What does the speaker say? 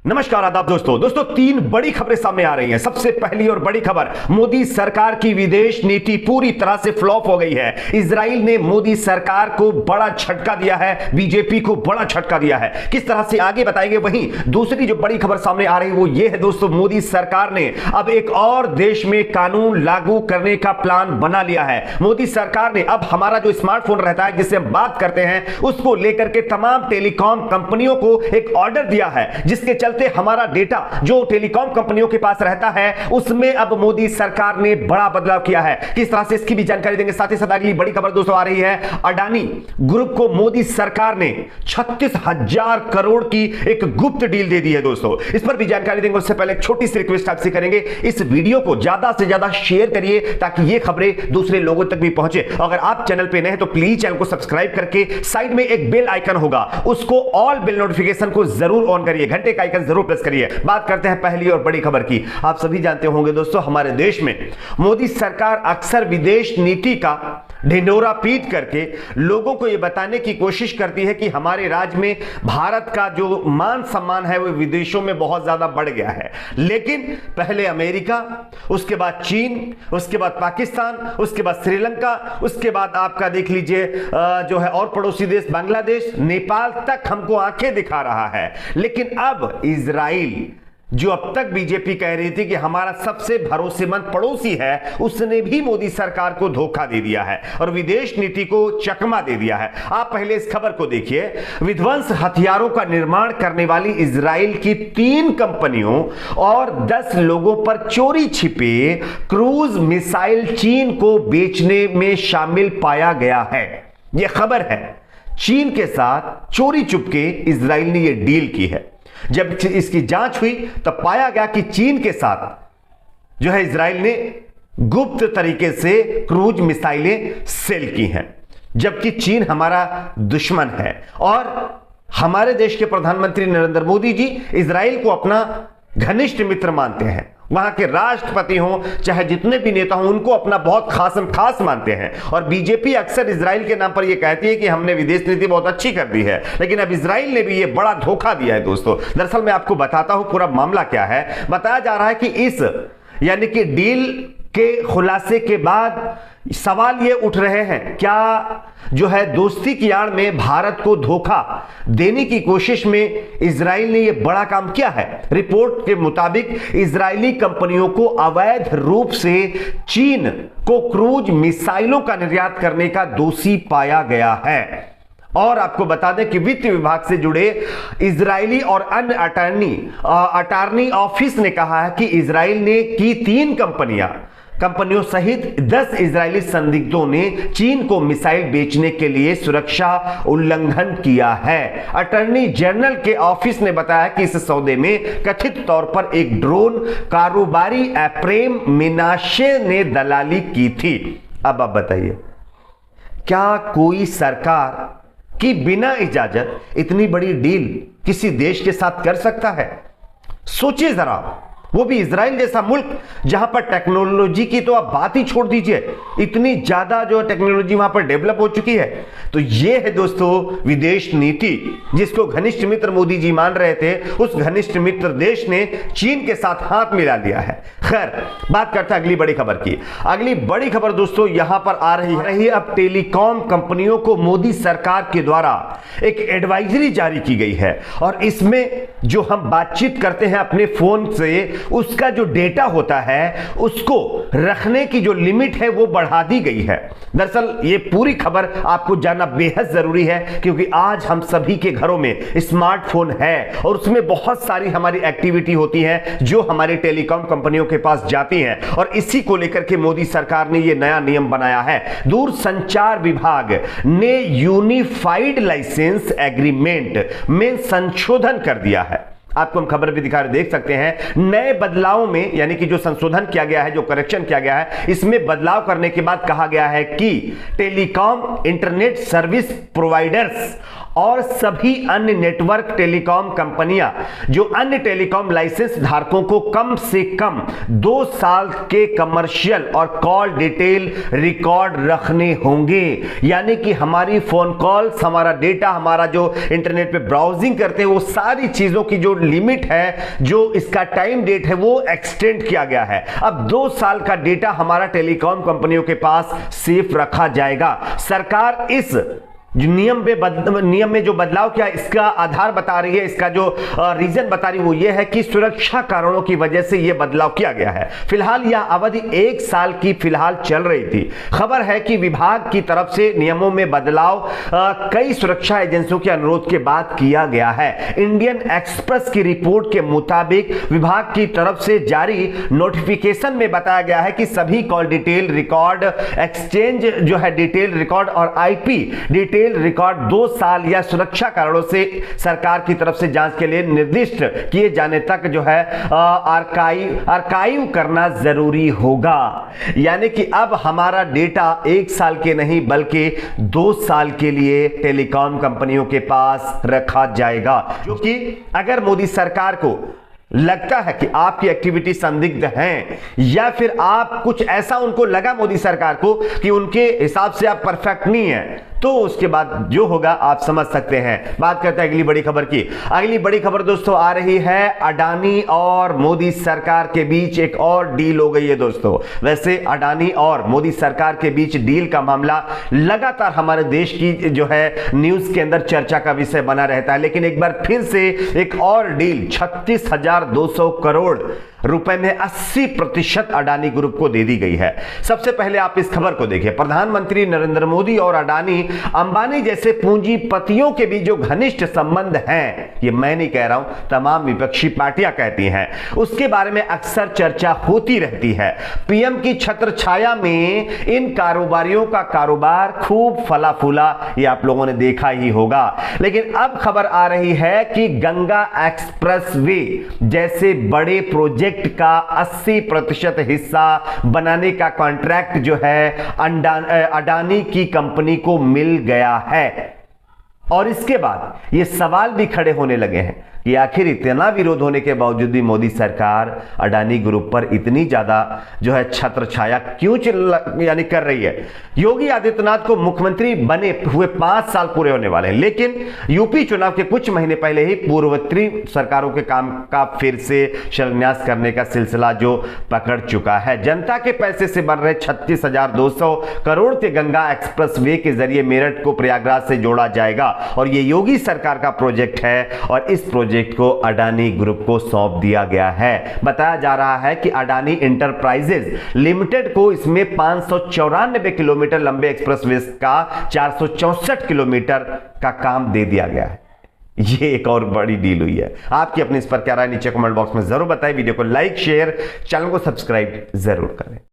नमस्कार आदाब दोस्तों तीन बड़ी खबरें सामने आ रही हैं। सबसे पहली और बड़ी खबर, मोदी सरकार की विदेश नीति पूरी तरह से फ्लॉप हो गई है। इजराइल ने मोदी सरकार को बड़ा झटका दिया है, बीजेपी को बड़ा झटका दिया है। किस तरह से आगे बताएंगे। वहीं दूसरी जो बड़ी खबर सामने आ रही है वो ये है दोस्तों, मोदी सरकार ने अब एक और देश में कानून लागू करने का प्लान बना लिया है। मोदी सरकार ने अब हमारा जो स्मार्टफोन रहता है जिससे हम बात करते हैं उसको लेकर के तमाम टेलीकॉम कंपनियों को एक ऑर्डर दिया है, जिसके चलते हमारा डेटा जो टेलीकॉम कंपनियों के पास रहता है उसमें अब मोदी सरकार ने बड़ा बदलाव किया है। किस तरह से इसकी भी जानकारी देंगे। साथ ही साथ अगली बड़ी खबर दोस्तों आ रही है, अडानी ग्रुप को मोदी सरकार ने 36,000 करोड़ की एक गुप्त डील दे दी है दोस्तों। इस पर भी जानकारी देंगे। उससे पहले एक छोटी सी रिक्वेस्ट आपसे करेंगे, इस वीडियो को ज्यादा से ज्यादा शेयर करिए ताकि ये खबरें दूसरे लोगों तक भी पहुंचे। अगर आप चैनल पे नए हैं तो प्लीज चैनल को सब्सक्राइब करके साइड में एक बेल आइकन होगा, उसको ऑल बेल नोटिफिकेशन को जरूर ऑन करिए, घंटे का आइकन जरूर प्रेस करिए। बात करते हैं पहली और बड़ी खबर की। आप सभी जानते होंगे दोस्तों, हमारे देश में मोदी सरकार अक्सर विदेश नीति का ढिंढोरा पीट करके लोगों को यह बताने की कोशिश करती है कि हमारे राज्य में भारत का जो मान सम्मान है वो विदेशों में बहुत ज्यादा बढ़ गया है। लेकिन पहले अमेरिका, उसके बाद चीन, उसके बाद पाकिस्तान, उसके बाद श्रीलंका, उसके बाद आपका देख लीजिए जो है और पड़ोसी देश बांग्लादेश, नेपाल तक हमको आंखें दिखा रहा है। लेकिन अब इजराइल, जो अब तक बीजेपी कह रही थी कि हमारा सबसे भरोसेमंद पड़ोसी है, उसने भी मोदी सरकार को धोखा दे दिया है और विदेश नीति को चकमा दे दिया है। आप पहले इस खबर को देखिए। विध्वंस हथियारों का निर्माण करने वाली इजराइल की 3 कंपनियों और 10 लोगों पर चोरी छिपे क्रूज मिसाइल चीन को बेचने में शामिल पाया गया है। यह खबर है, चीन के साथ चोरी चुपके इजराइल ने यह डील की है। जब इसकी जांच हुई तब पाया गया कि चीन के साथ जो है इजराइल ने गुप्त तरीके से क्रूज मिसाइलें सेल की हैं, जबकि चीन हमारा दुश्मन है और हमारे देश के प्रधानमंत्री नरेंद्र मोदी जी इजराइल को अपना घनिष्ठ मित्र मानते हैं। वहां के राष्ट्रपति हों चाहे जितने भी नेता हों, उनको अपना बहुत खास मानते हैं। और बीजेपी अक्सर इजराइल के नाम पर यह कहती है कि हमने विदेश नीति बहुत अच्छी कर दी है, लेकिन अब इजराइल ने भी यह बड़ा धोखा दिया है दोस्तों। दरअसल मैं आपको बताता हूं पूरा मामला क्या है। बताया जा रहा है कि इस यानी कि डील के खुलासे के बाद सवाल ये उठ रहे हैं, क्या जो है दोस्ती की आड़ में भारत को धोखा देने की कोशिश में इजराइल ने यह बड़ा काम किया है। रिपोर्ट के मुताबिक इजरायली कंपनियों को अवैध रूप से चीन को क्रूज मिसाइलों का निर्यात करने का दोषी पाया गया है। और आपको बता दें कि वित्त विभाग से जुड़े इजरायली और अन्य अटॉर्नी ऑफिस ने कहा है कि इजराइल ने की 3 कंपनियों सहित 10 इजरायली संदिग्धों ने चीन को मिसाइल बेचने के लिए सुरक्षा उल्लंघन किया है। अटॉर्नी जनरल के ऑफिस ने बताया कि इस सौदे में कथित तौर पर एक ड्रोन कारोबारी एफ्रेम मेनाशे ने दलाली की थी। अब आप बताइए, क्या कोई सरकार की बिना इजाजत इतनी बड़ी डील किसी देश के साथ कर सकता है? सोचिए जरा, वो भी इजराइल जैसा मुल्क जहां पर टेक्नोलॉजी की तो आप बात ही छोड़ दीजिए, इतनी ज्यादा जो टेक्नोलॉजी वहां पर डेवलप हो चुकी है। तो ये है दोस्तों विदेश नीति, जिसको घनिष्ठ मित्र मोदी जी मान रहे थे। उस घनिष्ठ मित्र देश ने चीन के साथ हाथ मिला लिया है। खैर, बात करते हैं अगली बड़ी खबर की। अगली बड़ी खबर दोस्तों यहां पर आ रही है, अब टेलीकॉम कंपनियों को मोदी सरकार के द्वारा एक एडवाइजरी जारी की गई है और इसमें जो हम बातचीत करते हैं अपने फोन से, उसका जो डेटा होता है उसको रखने की जो लिमिट है वो बढ़ा दी गई है। दरअसल ये पूरी खबर आपको जानना बेहद जरूरी है, क्योंकि आज हम सभी के घरों में स्मार्टफोन है और उसमें बहुत सारी हमारी एक्टिविटी होती है जो हमारी टेलीकॉम कंपनियों के पास जाती हैं। और इसी को लेकर के मोदी सरकार ने ये नया नियम बनाया है। दूरसंचार विभाग ने यूनिफाइड लाइसेंस एग्रीमेंट में संशोधन कर दिया है। आपको हम खबर भी दिखा रहे, देख सकते हैं। नए बदलावों में यानी कि जो संशोधन किया गया है, जो करेक्शन किया गया है, इसमें बदलाव करने के बाद कहा गया है कि टेलीकॉम इंटरनेट सर्विस प्रोवाइडर्स और सभी अन्य नेटवर्क टेलीकॉम कंपनियां जो अन्य टेलीकॉम लाइसेंस धारकों को कम से कम 2 साल के कमर्शियल और कॉल डिटेल रिकॉर्ड रखने होंगे। यानी कि हमारी फोन कॉल्स, हमारा डेटा, हमारा जो इंटरनेट पे ब्राउजिंग करते हैं, वो सारी चीजों की जो लिमिट है, जो इसका टाइम डेट है, वो एक्सटेंड किया गया है। अब 2 साल का डेटा हमारा टेलीकॉम कंपनियों के पास सेफ रखा जाएगा। सरकार इस नियम में जो बदलाव किया, इसका आधार बता रही है, इसका जो रीजन बता रही है वो ये है कि सुरक्षा कारणों की वजह से यह बदलाव किया गया है। फिलहाल यह अवधि 1 साल की फिलहाल चल रही थी। खबर है कि विभाग की तरफ से नियमों में बदलाव कई सुरक्षा एजेंसियों के अनुरोध के बाद किया गया है। इंडियन एक्सप्रेस की रिपोर्ट के मुताबिक विभाग की तरफ से जारी नोटिफिकेशन में बताया गया है कि सभी कॉल डिटेल रिकॉर्ड, एक्सचेंज जो है डिटेल रिकॉर्ड और आईपी डिटेल रिकॉर्ड 2 साल या सुरक्षा कारणों से सरकार की तरफ से जांच के लिए निर्दिष्ट किए जाने तक जो है आर्काइव करना जरूरी होगा। यानी कि अब हमारा डेटा 1 साल के नहीं बल्कि 2 साल के लिए टेलीकॉम कंपनियों के पास रखा जाएगा। जो कि अगर मोदी सरकार को लगता है कि आपकी एक्टिविटी संदिग्ध हैं या फिर आप कुछ ऐसा उनको लगा मोदी सरकार को कि उनके हिसाब से आप परफेक्ट नहीं है, तो उसके बाद जो होगा आप समझ सकते हैं। बात करते हैं अगली बड़ी खबर की। अगली बड़ी खबर दोस्तों आ रही है, अडानी और मोदी सरकार के बीच एक और डील हो गई है दोस्तों। वैसे अडानी और मोदी सरकार के बीच डील का मामला लगातार हमारे देश की जो है न्यूज के अंदर चर्चा का विषय बना रहता है, लेकिन एक बार फिर से एक और डील 36,200 करोड़ रुपए में 80% अडानी ग्रुप को दे दी गई है। सबसे पहले आप इस खबर को देखिए। प्रधानमंत्री नरेंद्र मोदी और अडानी अंबानी जैसे पूंजीपतियों के बीच जो घनिष्ठ संबंध हैं, ये मैं नहीं कह रहा हूं, तमाम विपक्षी पार्टियां कहती हैं, उसके बारे में अक्सर चर्चा होती रहती है। पीएम की छत्र छाया में इन कारोबारियों का कारोबार खूब फला फूला, ये आप लोगों ने देखा ही होगा। लेकिन अब खबर आ रही है कि गंगा एक्सप्रेसवे जैसे बड़े प्रोजेक्ट का 80% हिस्सा बनाने का कॉन्ट्रैक्ट जो है अडानी की कंपनी को मिल गया है। और इसके बाद ये सवाल भी खड़े होने लगे हैं कि आखिर इतना विरोध होने के बावजूद भी मोदी सरकार अडानी ग्रुप पर इतनी ज्यादा जो है छत्र छाया क्यों यानी कर रही है। योगी आदित्यनाथ को मुख्यमंत्री बने हुए 5 साल पूरे होने वाले हैं, लेकिन यूपी चुनाव के कुछ महीने पहले ही पूर्ववर्ती सरकारों के काम का फिर से शिलान्यास करने का सिलसिला जो पकड़ चुका है। जनता के पैसे से बन रहे 36,200 करोड़ के गंगा एक्सप्रेस वे के जरिए मेरठ को प्रयागराज से जोड़ा जाएगा और यह योगी सरकार का प्रोजेक्ट है और इस प्रोजेक्ट को अडानी ग्रुप को सौंप दिया गया है। बताया जा रहा है कि अडानी इंटरप्राइजेज लिमिटेड को इसमें 594 किलोमीटर लंबे एक्सप्रेसवे का 464 किलोमीटर का काम दे दिया गया है। ये एक और बड़ी डील हुई है। आपकी अपनी इस पर क्या राय नीचे कमेंट बॉक्स में जरूर बताएं। वीडियो को लाइक, शेयर, चैनल को सब्सक्राइब जरूर करें।